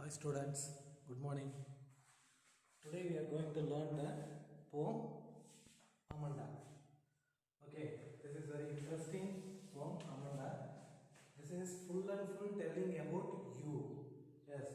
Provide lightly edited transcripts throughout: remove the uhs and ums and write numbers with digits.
Hi students, good morning. Today we are going to learn the poem Amanda. Okay, this is very interesting poem Amanda. This is full and full telling about you. Yes,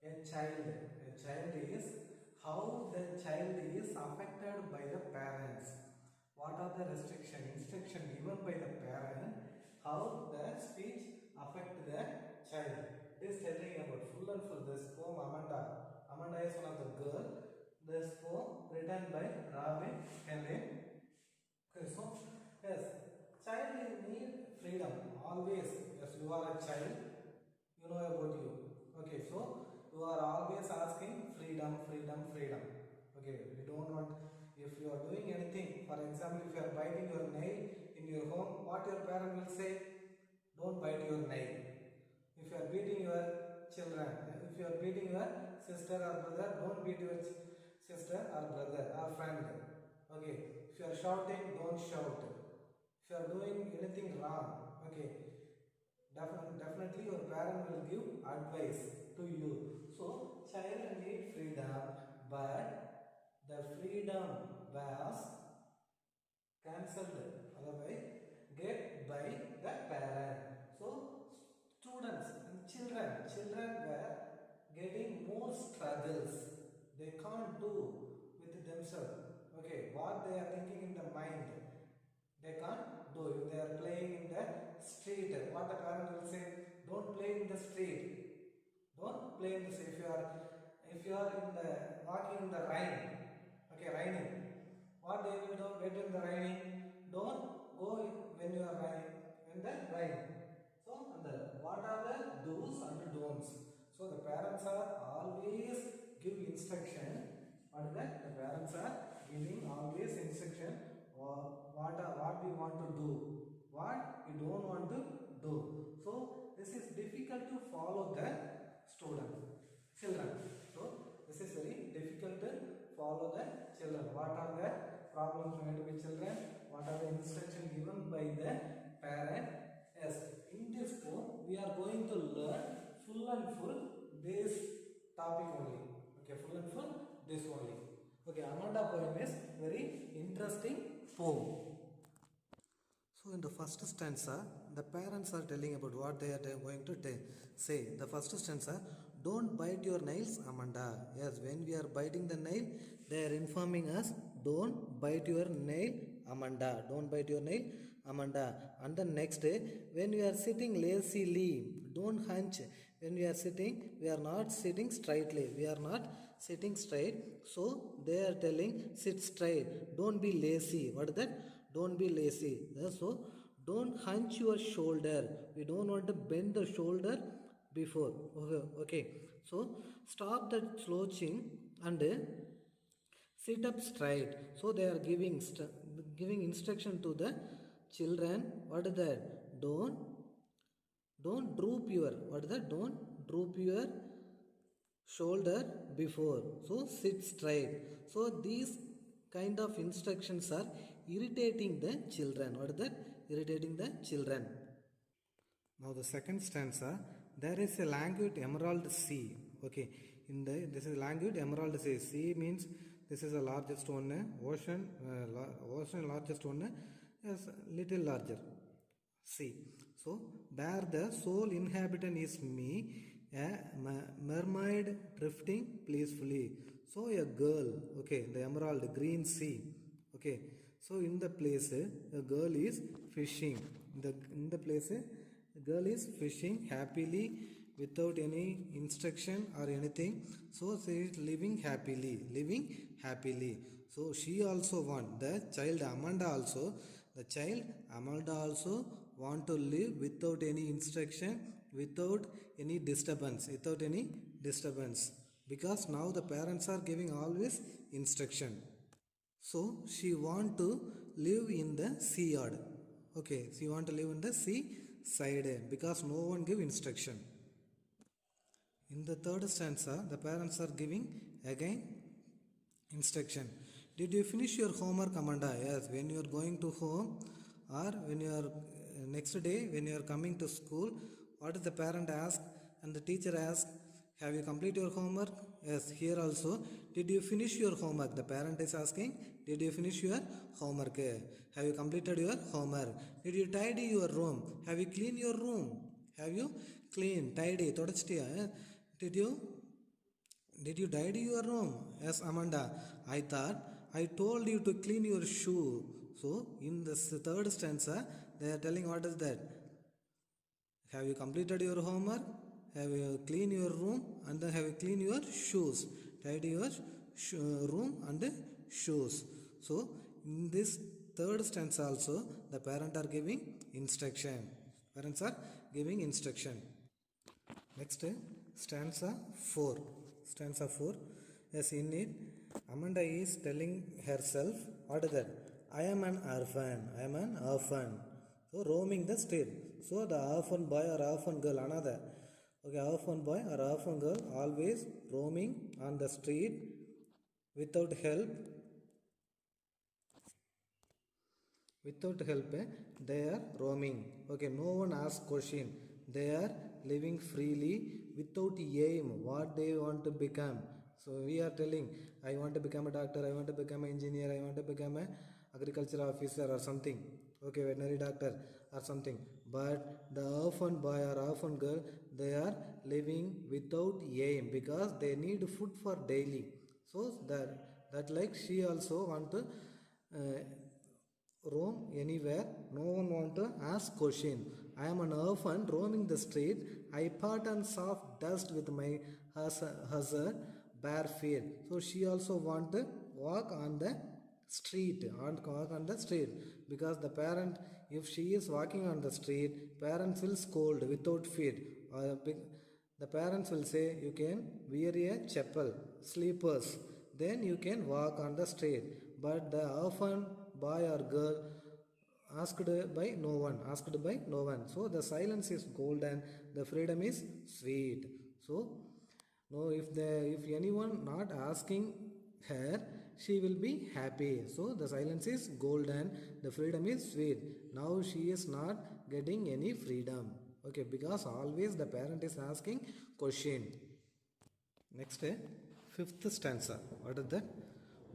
a child. A child is how the child is affected by the parents. What are the instruction given by the parent? How the speech affect the child? It is telling about full and full this poem Amanda. Amanda is one of the girl. This poem written by Robin Helen. Okay, so yes, child need freedom always. Yes, you are a child. You know about you. Okay, so you are always asking freedom, freedom, freedom. Okay, you don't want. If you are doing anything, for example, if you are biting your nail in your home, what your parent will say? Don't bite your nail. If you are beating your children, if you are beating your sister or brother, don't beat your sister or brother or friend. Okay, if you are shouting, don't shout. If you are doing anything wrong, okay, definitely your parent will give advice to you. So child need freedom, but the freedom was cancelled, otherwise get by the parent. So students and children were getting more struggles. They can't do with themselves. Okay, what they are thinking in the mind, they can't do. If they are playing in the street, what the parent will say? Don't play in the street. Don't play in the street. If you are in the walking in the rain, okay, raining. What they will do? Get in the raining. Don't go when you are raining. In the rain. So, what are the do's and don'ts? So, the parents are always give instruction. What is that? The parents are giving always instruction or what we want to do, what we don't want to do. So, this is difficult to follow the children. So, this is very difficult to follow the children. What are the problems made with children? What are the instructions given by the parent? Yes, in this poem we are going to learn full and full this topic only. Okay, full and full this only. Okay, Amanda poem is very interesting poem. So in the first stanza, the parents are telling about what they are going to say. The first stanza, don't bite your nails, Amanda. Yes, when we are biting the nail, they are informing us, don't bite your nail, Amanda. Don't bite your nail, Amanda. And the next day, when we are sitting lazily, don't hunch. When we are sitting, we are not sitting straightly. We are not sitting straight. So they are telling, sit straight. Don't be lazy. What is that? Don't be lazy. So don't hunch your shoulder. We don't want to bend the shoulder before. Okay. So stop that slouching and sit up straight. So they are giving instruction to the children. What is that? Don't droop your, what is that? Don't droop your shoulder before. So sit straight. So these kind of instructions are irritating the children. What is that? Irritating the children. Now the second stanza, there is a languid emerald sea. Okay, this is languid emerald sea. Sea means this is the largest one. Ocean largest one is little larger. Sea. So where the sole inhabitant is me, a mermaid drifting peacefully. So a girl. Okay, the emerald green sea. Okay, so in the place a girl is fishing. In the place the girl is fishing happily without any instruction or anything. So she is living happily. So she also want, the child Amanda also want to live without any instruction, without any disturbance, because now the parents are giving always instruction. So she want to live in the sea yard. Okay, she want to live in the sea side because no one give instruction. In the third stanza, the parents are giving again instruction. Did you finish your homework, Amanda? Yes, when you are going to home or when you are next day when you are coming to school, what is the parent ask and the teacher ask? Have you complete your homework? Yes, here also. Did you finish your homework? The parent is asking, did you finish your homework? Have you completed your homework? Did you tidy your room? Have you cleaned your room? Have you clean, tidy, தொடச்சிட்டியா? Did you tidy your room? Yes, Amanda. I thought I told you to clean your shoe. So in the third stanza, they are telling what is that? Have you completed your homework? Have you cleaned your room? And then have you cleaned your shoes? Tidy your room and shoes. So in this third stanza also, the parents are giving instruction. Parents are giving instruction. Next, stanza 4. Stanza 4. Yes, in it, Amanda is telling herself, what is that? I am an orphan. I am an orphan. So roaming the street. So the orphan boy or orphan girl, another. Okay, orphan boy or orphan girl always roaming on the street without help. Without help, they are roaming. Okay, no one asks question. They are living freely without aim. What they want to become. So we are telling, I want to become a doctor, I want to become an engineer, I want to become an agriculture officer or something. Okay, veterinary doctor or something. But the orphan boy or orphan girl, they are living without aim because they need food for daily. So that like she also want to roam anywhere. No one want to ask question. I am an orphan roaming the street. I part on soft dust with my hazard bare feet. So she also want to walk on the street, walk on the street, because the parent, if she is walking on the street, parents will scold without feet. The parents will say you can wear a chapel, sleepers, then you can walk on the street. But the orphan boy or girl asked by no one. So the silence is golden, the freedom is sweet. So no, if anyone not asking her, she will be happy. So the silence is golden, the freedom is sweet. Now she is not getting any freedom. Okay, because always the parent is asking question. Next, fifth stanza. What is that?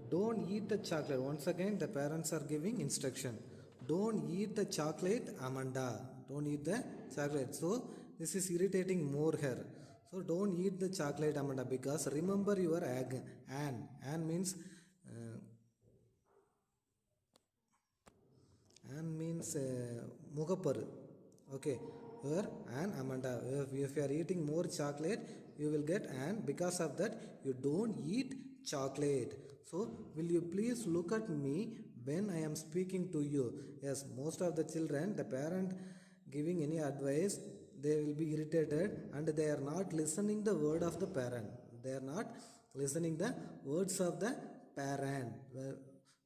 Don't eat the chocolate. Once again, the parents are giving instruction. Don't eat the chocolate, Amanda. Don't eat the chocolate. So this is irritating more her. So don't eat the chocolate, Amanda, because remember your egg. Anne. Anne means Mugaparu. Okay, here and Amanda. If you are eating more chocolate, you will get and because of that, you don't eat chocolate. So, will you please look at me when I am speaking to you? Yes, most of the children, the parent giving any advice, they will be irritated and they are not listening the word of the parent. They are not listening the words of the parent.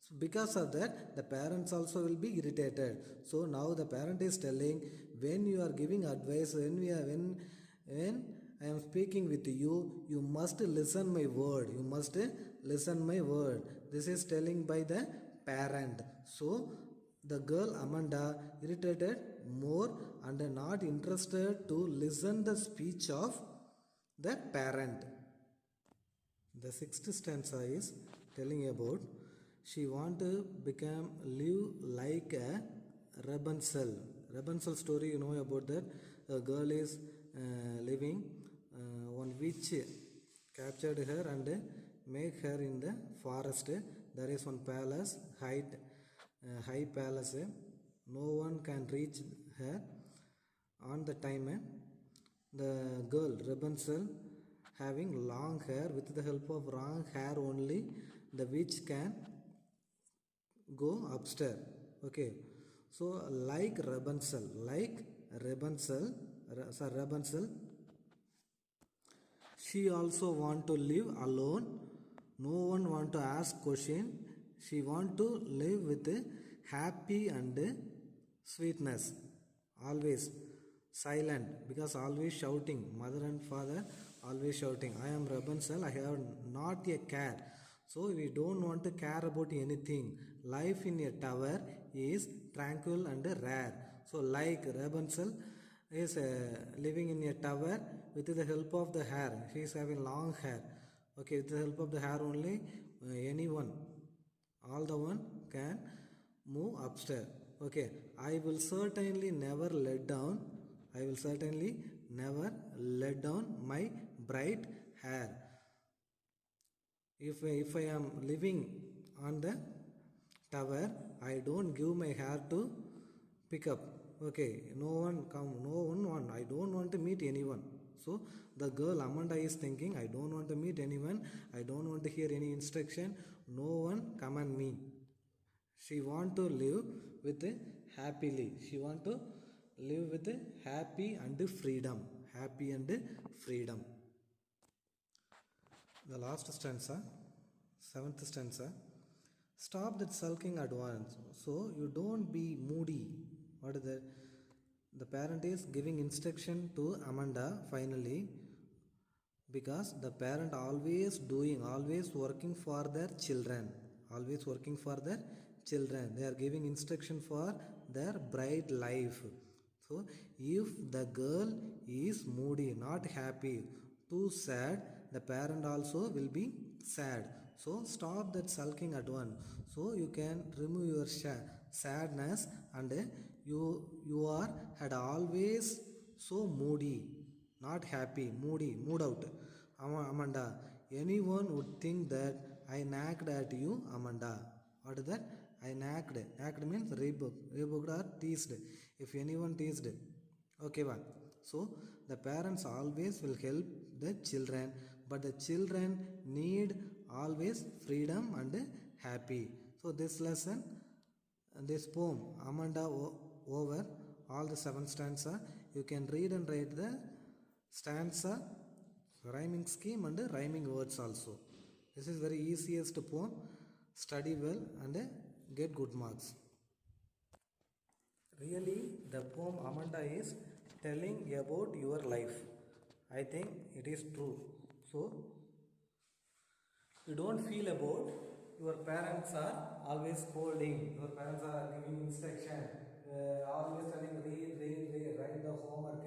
So because of that, the parents also will be irritated. So now the parent is telling, when you are giving advice, when I am speaking with you, you must listen my word. You must listen my word. This is telling by the parent. So the girl Amanda irritated more and not interested to listen the speech of the parent. The sixth stanza is telling about she want to live like a Rapunzel. Rapunzel story, you know about that. A girl is living, one witch captured her and make her in the forest. There is one palace, high palace. No one can reach her. On the time, the girl Rapunzel having long hair, with the help of long hair only, the witch can go upstairs. Okay, so like Rapunzel, she also want to live alone. No one want to ask question. She want to live with happy and sweetness. Always silent, because always shouting. Mother and father always shouting. I am Rapunzel. I have not a care. So we don't want to care about anything. Life in a tower is tranquil and rare. So like Rapunzel is living in a tower with the help of the hair. She is having long hair. Okay, with the help of the hair only, anyone, all the one can move upstairs. Okay, I will certainly never let down. I will certainly never let down my bright hair. If I am living on the tower, I don't give my hair to pick up. Okay, no one come, no one want. I don't want to meet anyone. So the girl Amanda is thinking, I don't want to meet anyone. I don't want to hear any instruction. No one command me. She want to live with happily. She want to live with happy and freedom. Happy and freedom. The last stanza, seventh stanza. Stop that sulking at once. So you don't be moody. What is that? The parent is giving instruction to Amanda finally, because the parent always doing, always working for their children. Always working for their children. They are giving instruction for their bright life. So if the girl is moody, not happy, too sad, the parent also will be sad. So stop that sulking at once. So you can remove your sadness, and you are had always so moody, not happy, moody, mood out. Amanda, anyone would think that I nagged at you, Amanda. What is that? I nagged. Nagged means rebuked or teased. If anyone teased. Okay, one. So the parents always will help the children, but the children need always freedom and happy. So this lesson, this poem, Amanda over all the 7 stanza, you can read and write the stanza, rhyming scheme and rhyming words also. This is very easiest poem. Study well and get good marks. Really, the poem Amanda is telling about your life. I think it is true. So, you don't feel about your parents are always scolding, your parents are giving instruction, always telling read, write the homework,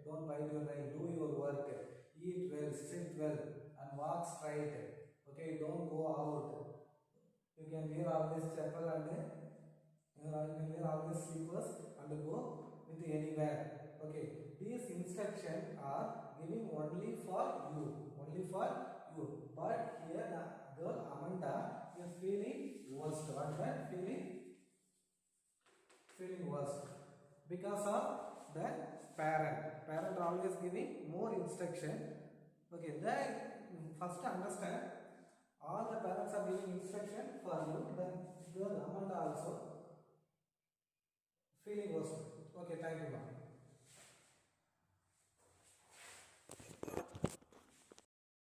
don't bite your nail, do your work, eat well, sit well, and walk straight. Okay, don't go out. You can wear always chapel and you can wear always slippers and go with anywhere. Okay, these instructions are giving only for you, only for you. But here the girl Amanda is feeling worst. What is that? Feeling worst because of the parent. Parent always giving more instruction. Okay, then first understand all the parents are giving instruction for you. Then girl Amanda also feeling worst. Okay, thank you, ma'am.